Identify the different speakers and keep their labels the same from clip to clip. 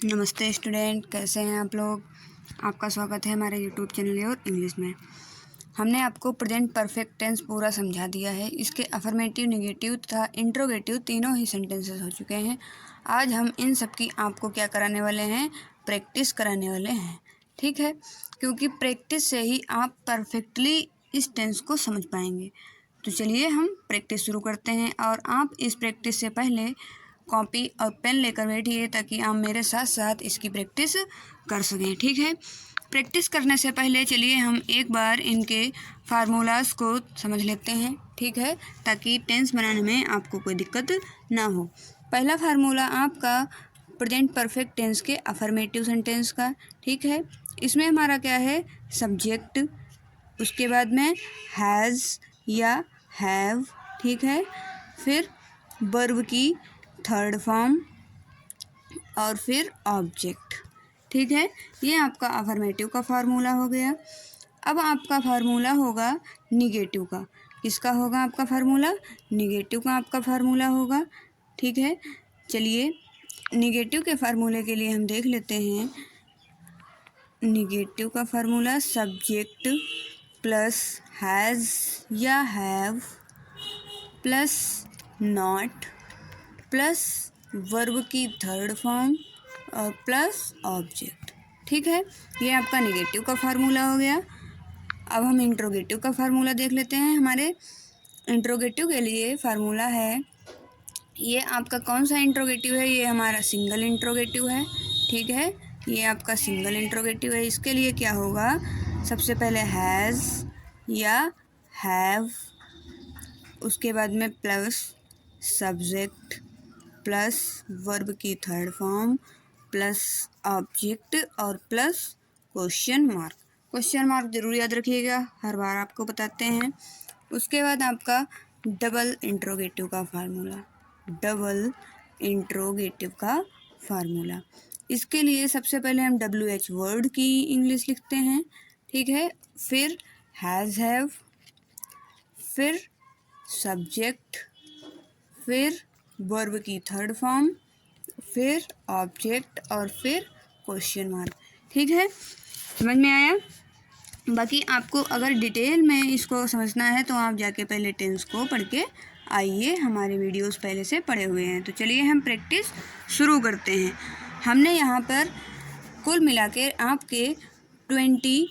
Speaker 1: नमस्ते स्टूडेंट, कैसे हैं आप लोग। आपका स्वागत है हमारे यूट्यूब चैनल और इंग्लिश में। हमने आपको प्रेजेंट परफेक्ट टेंस पूरा समझा दिया है। इसके अफर्मेटिव, नेगेटिव तथा इंट्रोगेटिव तीनों ही सेंटेंसेस हो चुके हैं। आज हम इन सब की आपको क्या कराने वाले हैं, प्रैक्टिस कराने वाले हैं। ठीक है, क्योंकि प्रैक्टिस से ही आप परफेक्टली इस टेंस को समझ पाएंगे। तो चलिए हम प्रैक्टिस शुरू करते हैं। और आप इस प्रैक्टिस से पहले कॉपी और पेन लेकर बैठिए ताकि आप मेरे साथ साथ इसकी प्रैक्टिस कर सकें। ठीक है, प्रैक्टिस करने से पहले चलिए हम एक बार इनके फार्मूलाज को समझ लेते हैं। ठीक है, ताकि टेंस बनाने में आपको कोई दिक्कत ना हो। पहला फार्मूला आपका प्रेजेंट परफेक्ट टेंस के अफर्मेटिव सेंटेंस का। ठीक है, इसमें हमारा क्या है, सब्जेक्ट, उसके बाद में हैज़ या हैव। ठीक है, फिर वर्ब की थर्ड फॉर्म और फिर ऑब्जेक्ट। ठीक है, ये आपका अफर्मेटिव का फार्मूला हो गया। अब आपका फार्मूला होगा निगेटिव का। किसका होगा आपका फार्मूला, निगेटिव का आपका फार्मूला होगा। ठीक है, चलिए निगेटिव के फार्मूले के लिए हम देख लेते हैं। निगेटिव का फार्मूला सब्जेक्ट प्लस हैज़ या have plus not plus verb की थर्ड फॉर्म और प्लस ऑब्जेक्ट। ठीक है, ये आपका नेगेटिव का फार्मूला हो गया। अब हम इंट्रोगेटिव का फार्मूला देख लेते हैं। हमारे इंट्रोगेटिव के लिए फार्मूला है, ये आपका कौन सा इंट्रोगेटिव है, ये हमारा सिंगल इंट्रोगेटिव है। ठीक है, ये आपका सिंगल इंट्रोगेटिव है। इसके लिए क्या होगा, सबसे पहले हैज़ या हैव, उसके बाद में प्लस सब्जेक्ट प्लस वर्ब की थर्ड फॉर्म प्लस ऑब्जेक्ट और plus question mark. Question mark जरूर याद रखिएगा, हर बार आपको बताते हैं। उसके बाद आपका डबल इंट्रोगेटिव का फार्मूला, डबल इंट्रोगेटिव का फार्मूला। इसके लिए सबसे पहले हम WH वर्ड की इंग्लिश लिखते हैं। ठीक है, फिर हैज़ हैव, फिर सब्जेक्ट, फिर वर्ब की थर्ड फॉर्म, फिर ऑब्जेक्ट और फिर क्वेश्चन मार्क। ठीक है, समझ में आया। बाकी आपको अगर डिटेल में इसको समझना है तो आप जाके पहले टेंस को पढ़ के आइए, हमारे वीडियोस पहले से पढ़े हुए हैं। तो चलिए हम प्रैक्टिस शुरू करते हैं। हमने यहाँ पर कुल मिला के आपके 20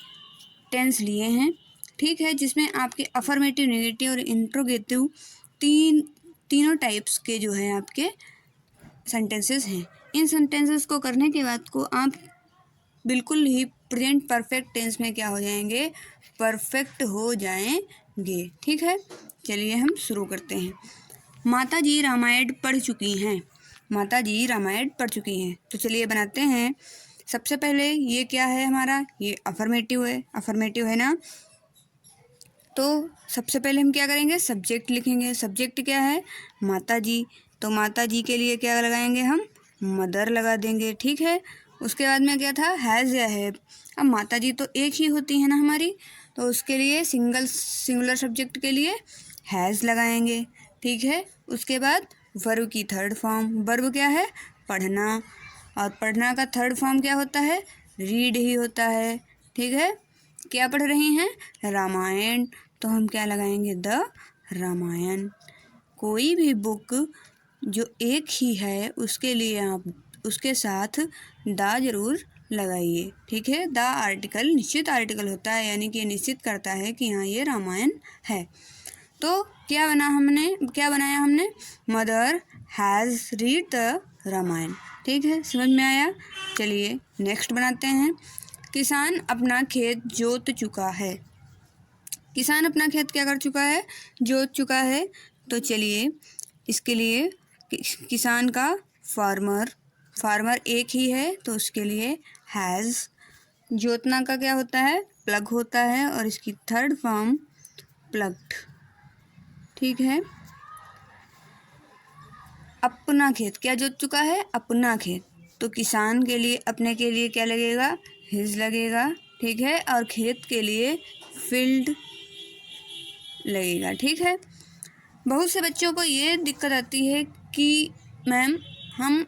Speaker 1: टेंस लिए हैं। ठीक है, जिसमें आपके अफर्मेटिव, नेगेटिव और इंट्रोगेटिव तीनों टाइप्स के जो है आपके सेंटेंसेस हैं। इन सेंटेंसेस को करने के बाद को आप बिल्कुल ही प्रेजेंट परफेक्ट टेंस में क्या हो जाएंगे, परफेक्ट हो जाएंगे। ठीक है, चलिए हम शुरू करते हैं। माता जी रामायण पढ़ चुकी हैं। माता जी रामायण पढ़ चुकी हैं। तो चलिए बनाते हैं। सबसे पहले ये क्या है हमारा, ये अफर्मेटिव है, अफर्मेटिव है ना। तो सबसे पहले हम क्या करेंगे, सब्जेक्ट लिखेंगे। सब्जेक्ट क्या है, माता जी। तो माता जी के लिए क्या लगाएंगे हम, मदर लगा देंगे। ठीक है, उसके बाद में क्या था, हैज़ या हैव। अब माता जी तो एक ही होती है ना हमारी, तो उसके लिए सिंगुलर सब्जेक्ट के लिए हैज़ लगाएंगे। ठीक है, उसके बाद वर्ब की थर्ड फॉर्म, वर्ब क्या है, पढ़ना, और पढ़ना का थर्ड फॉर्म क्या होता है, रीड ही होता है। ठीक है, क्या पढ़ रही हैं, रामायण, तो हम क्या लगाएंगे, द रामायण। कोई भी बुक जो एक ही है उसके लिए आप उसके साथ द जरूर लगाइए। ठीक है, द आर्टिकल निश्चित आर्टिकल होता है, यानी कि निश्चित करता है कि हाँ ये रामायण है। तो क्या बनाया हमने, mother has read the Ramayana. ठीक है, समझ में आया। चलिए नेक्स्ट बनाते हैं। किसान अपना खेत जोत चुका है। किसान अपना खेत क्या कर चुका है, जोत चुका है। तो चलिए इसके लिए किसान का फार्मर एक ही है, तो उसके लिए हैज़। जोतना का क्या होता है, प्लग होता है, और इसकी थर्ड फॉर्म प्लग्ड। ठीक है, अपना खेत क्या जोत चुका है, अपना खेत। तो किसान के लिए, अपने के लिए क्या लगेगा, हिज लगेगा। ठीक है, और खेत के लिए फील्ड लगेगा। ठीक है, बहुत से बच्चों को ये दिक्कत आती है कि मैम हम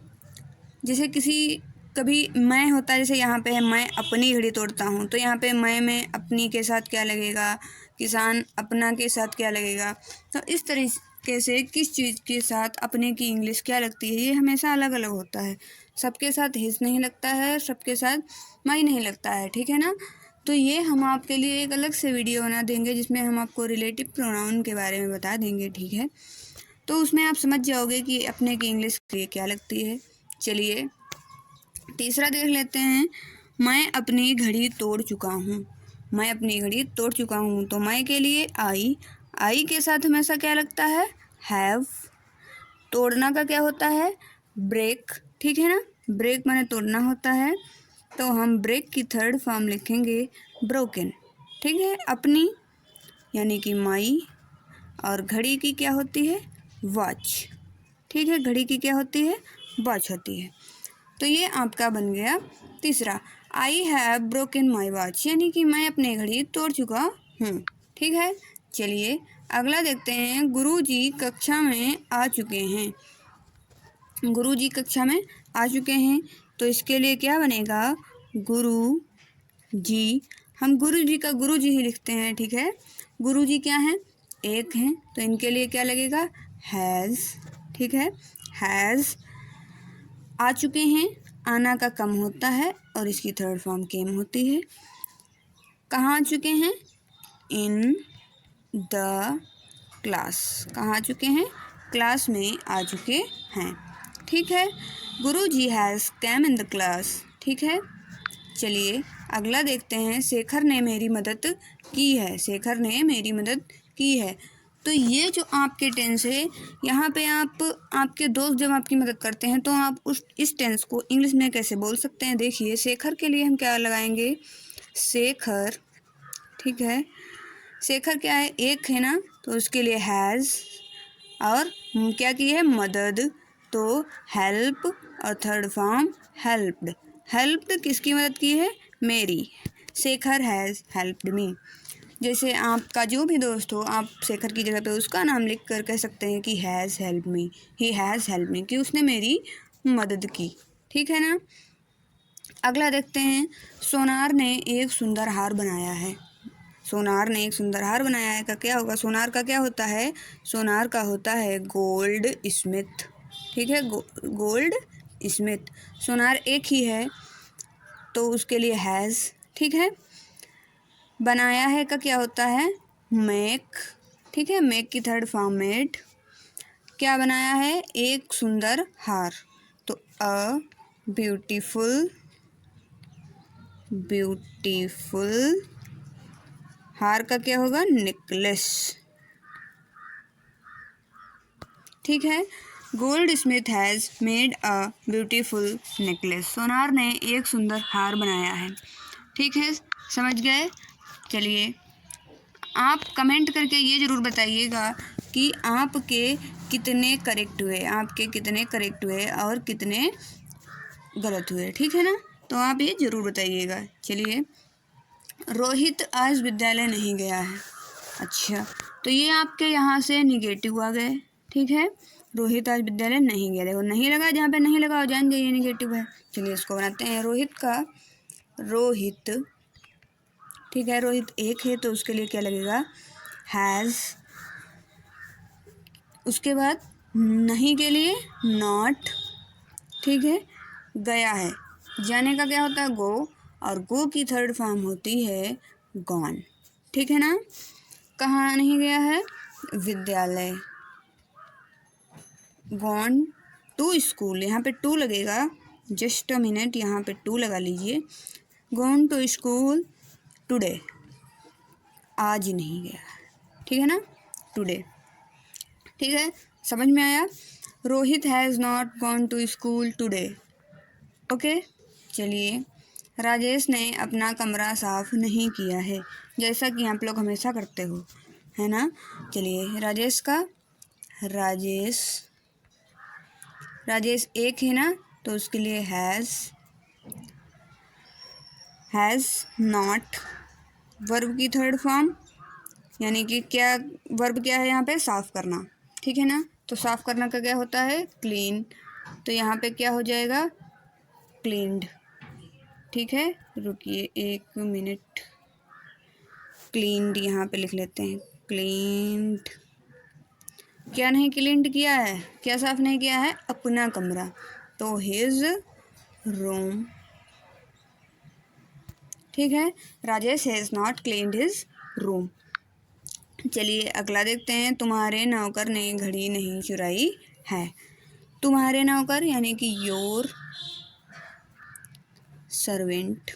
Speaker 1: जैसे किसी कभी मैं होता है, जैसे यहाँ पे है मैं अपनी घड़ी तोड़ता हूँ, तो यहाँ पे मैं में अपनी के साथ क्या लगेगा, किसान अपना के साथ क्या लगेगा। तो इस तरीके से किस चीज़ के साथ अपने की इंग्लिश क्या लगती है, ये हमेशा अलग अलग होता है। सबके साथ हिज नहीं लगता है, सबके साथ माई नहीं लगता है, ठीक है ना। तो ये हम आपके लिए एक अलग से वीडियो बना देंगे जिसमें हम आपको रिलेटिव प्रोनाउन के बारे में बता देंगे, ठीक है। तो उसमें आप समझ जाओगे कि अपने की इंग्लिश के लिए क्या लगती है। चलिए तीसरा देख लेते हैं। मैं अपनी घड़ी तोड़ चुका हूँ। मैं अपनी घड़ी तोड़ चुका हूँ, तो मैं के लिए आई के साथ हमेशा क्या लगता है, हैव। तोड़ना का क्या होता है, ब्रेक, ठीक है ना। ब्रेक माने तोड़ना होता है, तो हम ब्रेक की थर्ड फॉर्म लिखेंगे ब्रोकन, ठीक है। अपनी यानी कि माई, और घड़ी की क्या होती है, वॉच, ठीक है। घड़ी की क्या होती है, वॉच होती है। तो ये आपका बन गया तीसरा, I have broken my watch, यानी कि मैं अपनी घड़ी तोड़ चुका हूँ, ठीक है। चलिए अगला देखते हैं। गुरुजी कक्षा में आ चुके हैं। गुरुजी कक्षा में आ चुके हैं, तो इसके लिए क्या बनेगा, गुरु जी। हम गुरु जी का गुरु जी ही लिखते हैं, ठीक है। गुरु जी क्या हैं, एक हैं, तो इनके लिए क्या लगेगा, हैज़, ठीक है। हैज़। आ चुके हैं, आना का कम होता है और इसकी थर्ड फॉर्म केम होती है। कहाँ आ चुके हैं, इन द क्लास। कहाँ आ चुके हैं, क्लास में आ चुके हैं, ठीक है। Guru ji has came in the class, ठीक है। चलिए अगला देखते हैं। शेखर ने मेरी मदद की है। शेखर ने मेरी मदद की है। तो ये जो आपके टेंस है, यहाँ पे आप आपके दोस्त जब आपकी मदद करते हैं तो आप इस टेंस को इंग्लिश में कैसे बोल सकते हैं। देखिए शेखर के लिए हम क्या लगाएंगे, शेखर, ठीक है। शेखर क्या है, एक है ना, तो उसके लिए हैज़, और क्या की है, मदद, तो हेल्प, और थर्ड फॉर्म हेल्प्ड। हेल्प्ड किसकी मदद की है, मेरी। Shekhar has helped me. जैसे आपका जो भी दोस्त हो, आप शेखर की जगह पे उसका नाम लिख कर कह सकते हैं कि has help me, he has help me, कि उसने मेरी मदद की, ठीक है ना। अगला देखते हैं। सोनार ने एक सुंदर हार बनाया है। सोनार ने एक सुंदर हार बनाया है का क्या होगा, सोनार का क्या होता है, सोनार का होता है गोल्ड स्मिथ, ठीक है। Gold Smith. सोनार एक ही है तो उसके लिए हैज़, ठीक है। बनाया है का क्या होता है, मेक, ठीक है। मेक की थर्ड फॉर्म मेड। क्या बनाया है, एक सुंदर हार, तो अ ब्यूटीफुल हार का क्या होगा, नेकलेस, ठीक है। Goldsmith has made a beautiful necklace. सोनार ने एक सुंदर हार बनाया है, ठीक है। समझ गए। चलिए आप कमेंट करके ये ज़रूर बताइएगा कि आपके कितने करेक्ट हुए, आपके कितने करेक्ट हुए और कितने गलत हुए, ठीक है ना। तो आप ये ज़रूर बताइएगा। चलिए रोहित आज विद्यालय नहीं गया है। अच्छा, तो ये आपके यहाँ से निगेटिव आ गए, ठीक है। रोहित आज विद्यालय नहीं गया, देखो नहीं लगा, जहाँ पे नहीं लगा हो जान जाइए निगेटिव है। चलिए इसको बनाते हैं। रोहित का रोहित, ठीक है। रोहित एक है तो उसके लिए क्या लगेगा, हैज़। उसके बाद नहीं के लिए नॉट, ठीक है। गया है, जाने का क्या होता है, गो, और गो की थर्ड फॉर्म होती है गॉन, ठीक है ना। कहाँ नहीं गया है, विद्यालय। गॉन टू स्कूल, यहाँ पे टू लगेगा, जस्ट अ मिनट, यहाँ पे टू लगा लीजिए। गॉन टू स्कूल टुडे, आज नहीं गया, ठीक है ना, टुडे, ठीक है। समझ में आया। Rohit has not gone to school today, okay. चलिए राजेश ने अपना कमरा साफ नहीं किया है, जैसा कि आप लोग हमेशा करते हो, है ना। चलिए राजेश का राजेश एक है ना, तो उसके लिए हैज़ नॉट। वर्ब की थर्ड फॉर्म, यानी कि क्या, वर्ब क्या है यहाँ पे, साफ करना, ठीक है ना। तो साफ करना का क्या होता है, क्लीन। तो यहाँ पे क्या हो जाएगा, क्लीन्ड। ठीक है, रुकिए 1 मिनट, क्लीन्ड यहाँ पे लिख लेते हैं। क्लीन्ड, क्या नहीं क्लीन्ड किया है, क्या साफ नहीं किया है? अपना कमरा। तो हिज रूम। ठीक है, Rajesh has not cleaned his room. चलिए अगला देखते हैं। तुम्हारे नौकर ने घड़ी नहीं चुराई है। तुम्हारे नौकर यानी कि योर सर्वेंट,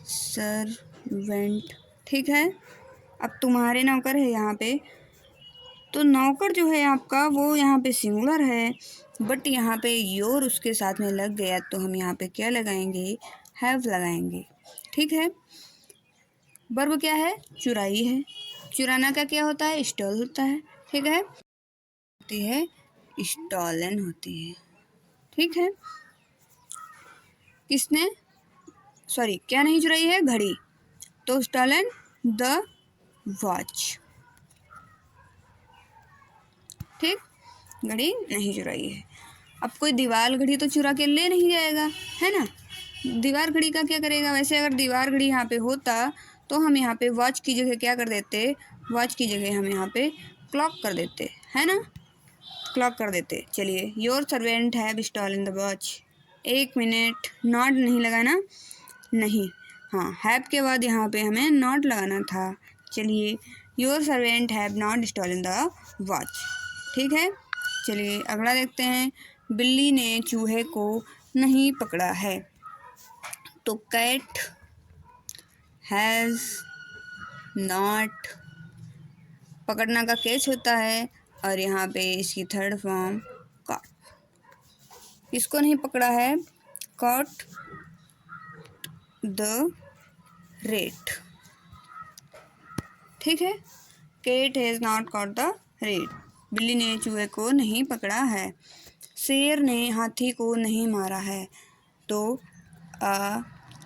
Speaker 1: सर्वेंट। ठीक है, अब तुम्हारे नौकर है यहाँ पे, तो नौकर जो है आपका वो यहाँ पे सिंगुलर है, बट यहाँ पे योर उसके साथ में लग गया तो हम यहाँ पे क्या लगाएंगे? हैव लगाएंगे। ठीक है, वर्ब क्या है? चुराई है। चुराना का क्या होता है? स्टॉल होता है। ठीक है, होती है स्टॉलन होती है। ठीक है, किसने, सॉरी क्या नहीं चुराई है? घड़ी। तो स्टॉलन द वॉच। ठीक, घड़ी नहीं चुराई है। अब कोई दीवार घड़ी तो चुरा के ले नहीं जाएगा, है ना? दीवार घड़ी का क्या करेगा? वैसे अगर दीवार घड़ी यहाँ पे होता तो हम यहाँ पे वॉच की जगह क्या कर देते? वॉच की जगह हम यहाँ पे क्लॉक कर देते, है ना? क्लॉक कर देते। चलिए, your servant have stolen the watch. 1 minute, not नहीं लगाना, नहीं, हाँ हैव के बाद यहाँ पे हमें नॉट लगाना था। चलिए, your servant have not stolen the watch. ठीक है, चलिए अगला देखते हैं। बिल्ली ने चूहे को नहीं पकड़ा है। तो कैट हैज़ नॉट, पकड़ना का कैच होता है, और यहाँ पे इसकी थर्ड फॉर्म कॉट। किसको नहीं पकड़ा है? Caught the rat. ठीक है, cat has not caught the rat. बिल्ली ने चूहे को नहीं पकड़ा है। शेर ने हाथी को नहीं मारा है। तो अ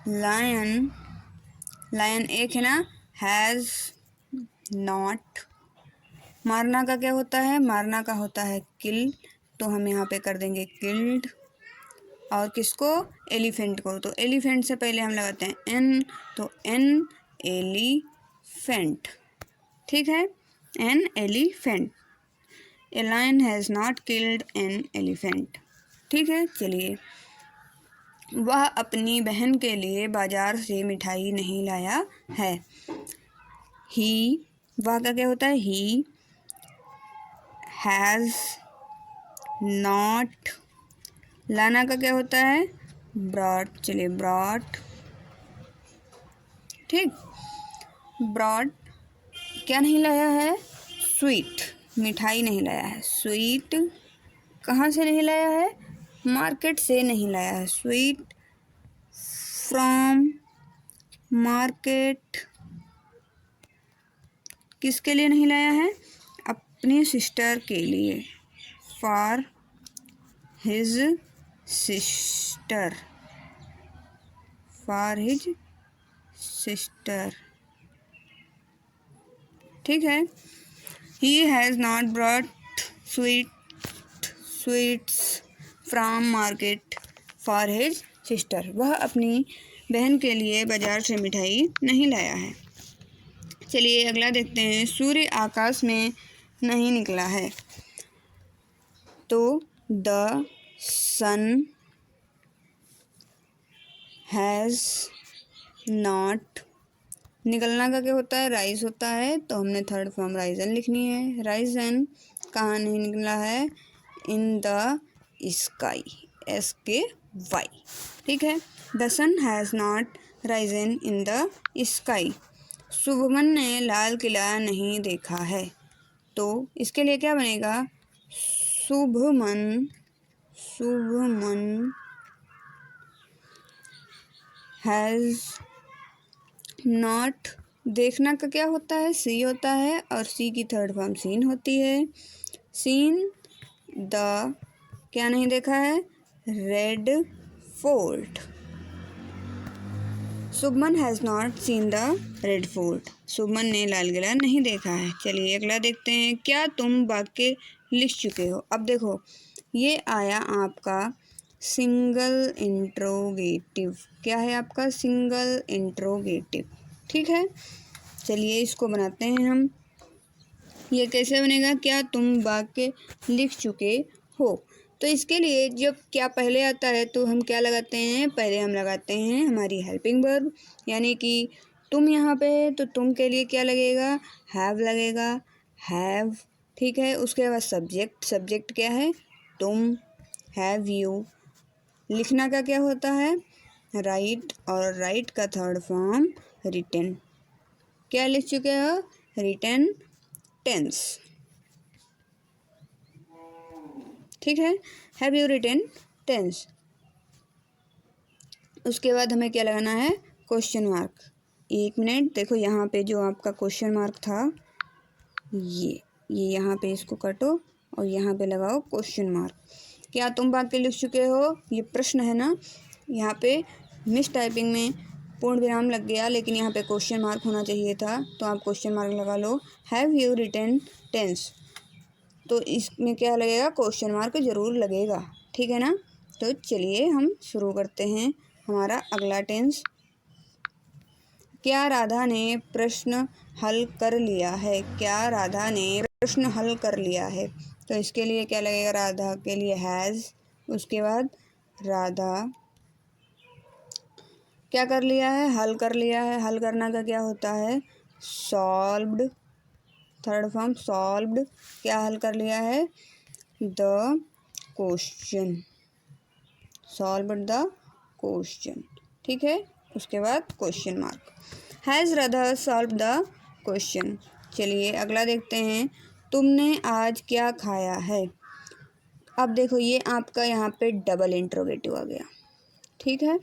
Speaker 1: लायन, लायन एक है ना, हैज़ नॉट, मारना का क्या होता है? मारना का होता है किल, तो हम यहाँ पे कर देंगे किल्ड। और किसको? एलिफेंट को। तो एलिफेंट से पहले हम लगाते हैं एन, तो एन एलिफेंट। ठीक है, an elephant. A lion has not killed an elephant. ठीक है, चलिए, वह अपनी बहन के लिए बाजार से मिठाई नहीं लाया है। ही, वह का क्या होता है? ही हैज़ नॉट, लाना का क्या होता है? ब्रॉट। चलिए ब्रॉट। ठीक, ब्रॉट क्या नहीं लाया है? स्वीट, मिठाई नहीं लाया है। स्वीट कहाँ से नहीं लाया है? मार्केट से नहीं लाया है। Sweet from market. किसके लिए नहीं लाया है? अपनी सिस्टर के लिए। For his sister, for his sister. ठीक है, he has not brought sweets from market for his sister. वह अपनी बहन के लिए बाजार से मिठाई नहीं लाया है। चलिए अगला देखते हैं। सूर्य आकाश में नहीं निकला है। तो द सन हैज़ नॉट, निकलना का क्या होता है? राइज होता है, तो हमने थर्ड फॉर्म राइजन लिखनी है। राइजन कहाँ नहीं निकला है? In the sky, SKY। ठीक है, the sun has not risen in the sky. Shubman ने लाल किला नहीं देखा है। तो इसके लिए क्या बनेगा? शुभमन, शुभमन हैज़ नॉट, देखना का क्या होता है? सी होता है, और सी की थर्ड फॉर्म सीन होती है। सीन द, क्या नहीं देखा है? Red fort. Shubman has not seen the red fort. Shubman ने लाल किला नहीं देखा है। चलिए अगला देखते हैं। क्या तुम वाक्य लिख चुके हो? अब देखो, ये आया आपका सिंगल इंट्रोगेटिव। क्या है आपका? Single interrogative. ठीक है, चलिए इसको बनाते हैं हम। ये कैसे बनेगा? क्या तुम वाक्य लिख चुके हो? तो इसके लिए जब क्या पहले आता है तो हम क्या लगाते हैं? पहले हम लगाते हैं हमारी हेल्पिंग वर्ब, यानी कि तुम यहाँ पे है तो तुम के लिए क्या लगेगा? हैव लगेगा, हैव। ठीक है, उसके बाद सब्जेक्ट। सब्जेक्ट क्या है? तुम, हैव यू। लिखना का क्या होता है? राइट, और राइट का थर्ड फॉर्म रिटन। क्या लिख चुके हो? Written tense. ठीक है, हैव यू रिटन टेंस। उसके बाद हमें क्या लगाना है? Question mark. एक मिनट, देखो यहाँ पे जो आपका क्वेश्चन मार्क था, ये यहाँ पे इसको काटो और यहाँ पे लगाओ क्वेश्चन मार्क। क्या तुम वाक्य लिख चुके हो? ये प्रश्न है ना, यहाँ पे मिस टाइपिंग में पूर्ण विराम लग गया, लेकिन यहाँ पे क्वेश्चन मार्क होना चाहिए था, तो आप क्वेश्चन मार्क लगा लो। हैव यू रिटन टेंस, तो इसमें क्या लगेगा? क्वेश्चन मार्क ज़रूर लगेगा। ठीक है ना? तो चलिए हम शुरू करते हैं हमारा अगला टेंस। क्या राधा ने प्रश्न हल कर लिया है? क्या राधा ने प्रश्न हल कर लिया है? तो इसके लिए क्या लगेगा? राधा के लिए हैज़। उसके बाद राधा क्या कर लिया है? हल कर लिया है। हल करना का क्या होता है? Solved, third form solved. क्या हल कर लिया है? The question, solved the question. ठीक है, उसके बाद question mark. Has Radha solve the question. चलिए अगला देखते हैं। तुमने आज क्या खाया है? अब देखो ये आपका यहाँ पे डबल इंट्रोगेटिव आ गया। ठीक है,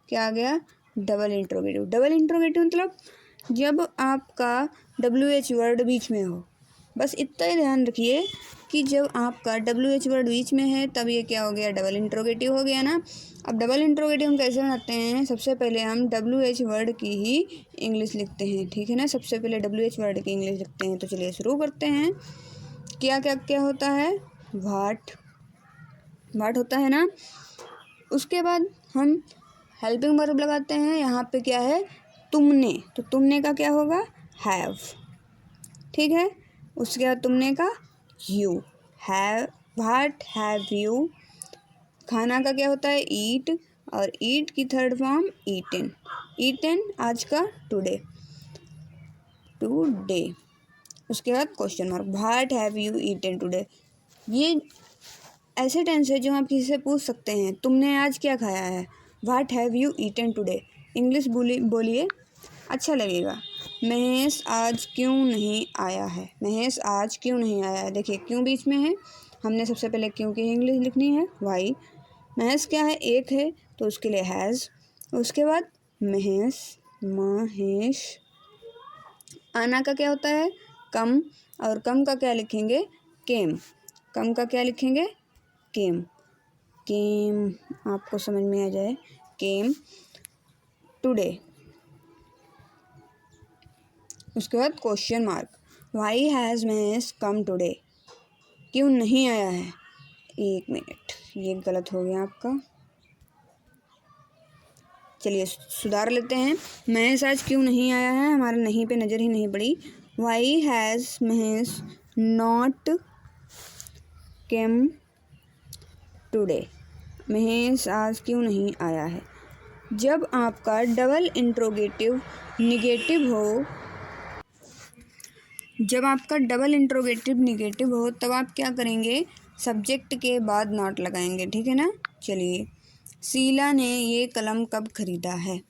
Speaker 1: क्या आ गया? Double interrogative. डबल इंट्रोगेटिव मतलब जब आपका WH वर्ड बीच में हो। बस इतना ही ध्यान रखिए कि जब आपका WH वर्ड बीच में है तब ये क्या हो गया? डबल इंट्रोगेटिव हो गया ना। अब डबल इंट्रोगेटिव हम कैसे बनाते हैं? सबसे पहले हम WH वर्ड की ही इंग्लिश लिखते हैं। ठीक है ना, सबसे पहले WH वर्ड की इंग्लिश लिखते हैं। तो चलिए शुरू करते हैं। क्या क्या क्या होता है? व्हाट, व्हाट होता है ना। उसके बाद हम हेल्पिंग वर्ब लगाते हैं। यहाँ पे क्या है? तुमने, तो तुमने का क्या होगा? हैव। ठीक है, उसके बाद तुमने का you, have. What have you. खाना का क्या होता है? ईट, और ईट की थर्ड फॉर्म ईटन। ईटन आज का टुडे, टुडे। उसके बाद question mark. What have you eaten today. ये ऐसे टेंस है जो आप किसी से पूछ सकते हैं, तुमने आज क्या खाया है? What have you eaten today. English बोलिए, अच्छा लगेगा। महेश आज क्यों नहीं आया है? महेश आज क्यों नहीं आया है। देखिए क्यों बीच में है, हमने सबसे पहले क्यों की इंग्लिश लिखनी है, वाई। महेश क्या है? एक है, तो उसके लिए हैज़। उसके बाद महेश, महेश। आना का क्या होता है? कम, और कम का क्या लिखेंगे? केम। कम का क्या लिखेंगे? केम। केम आपको समझ में आ जाए, केम टुडे। उसके बाद question mark. Why has Mahesh come today. क्यों नहीं आया है? एक मिनट, ये गलत हो गया आपका। चलिए सुधार लेते हैं। महेश आज क्यों नहीं आया है, हमारा नहीं पे नज़र ही नहीं पड़ी। Why has Mahesh not came today. Mahesh आज क्यों नहीं आया है। जब आपका डबल इंट्रोगेटिव निगेटिव हो, जब आपका डबल इंट्रोगेटिव निगेटिव हो तब आप क्या करेंगे? सब्जेक्ट के बाद नॉट लगाएंगे। ठीक है ना। चलिए, शीला ने ये कलम कब खरीदा है?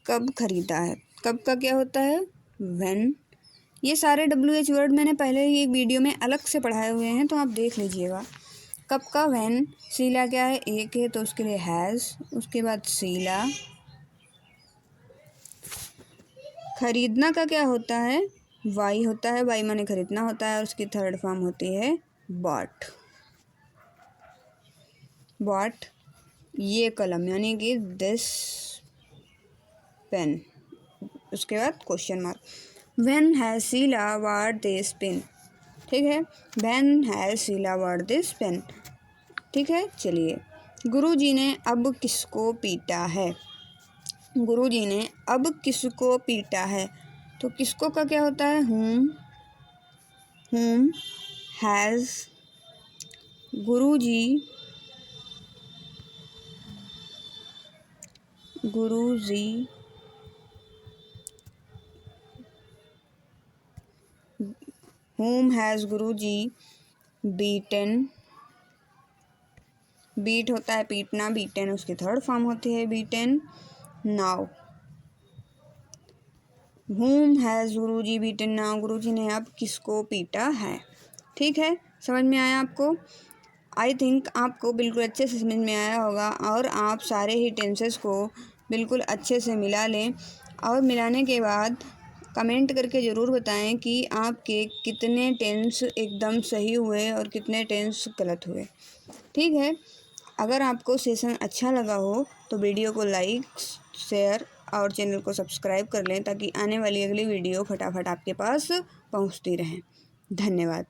Speaker 1: कब खरीदा है, कब का क्या होता है? व्हेन। ये सारे WH वर्ड मैंने पहले ही एक वीडियो में अलग से पढ़ाए हुए हैं, तो आप देख लीजिएगा। कब का व्हेन। शीला क्या है? एक है, तो उसके लिए हैज़। उसके बाद शीला। खरीदना का क्या होता है? वाई होता है, वाई माने खरीदना होता है, और उसकी थर्ड फॉर्म होती है बॉट। बॉट ये कलम, यानी कि दिस पेन। उसके बाद question mark. When has Sheela bought this pen. ठीक है, when has Sheela bought this pen. ठीक है, चलिए गुरुजी ने अब किसको पीटा है? गुरुजी ने अब किसको पीटा है? तो किसको का क्या होता है? whom has guruji whom has guruji beaten। Beat होता है पीटना, बीटन उसकी थर्ड फॉर्म होती है beaten. Now whom has guruji beaten now, guruji ने अब किसको पीटा है? ठीक है, समझ में आया आपको? आई थिंक आपको बिल्कुल अच्छे से समझ में आया होगा और आप सारे ही टेंसेस को बिल्कुल अच्छे से मिला लें और मिलाने के बाद कमेंट करके ज़रूर बताएं कि आपके कितने टेंस एकदम सही हुए और कितने टेंस गलत हुए। ठीक है, अगर आपको सेशन अच्छा लगा हो तो वीडियो को लाइक, शेयर और चैनल को सब्सक्राइब कर लें ताकि आने वाली अगली वीडियो फटाफट आपके पास पहुंचती रहे। धन्यवाद।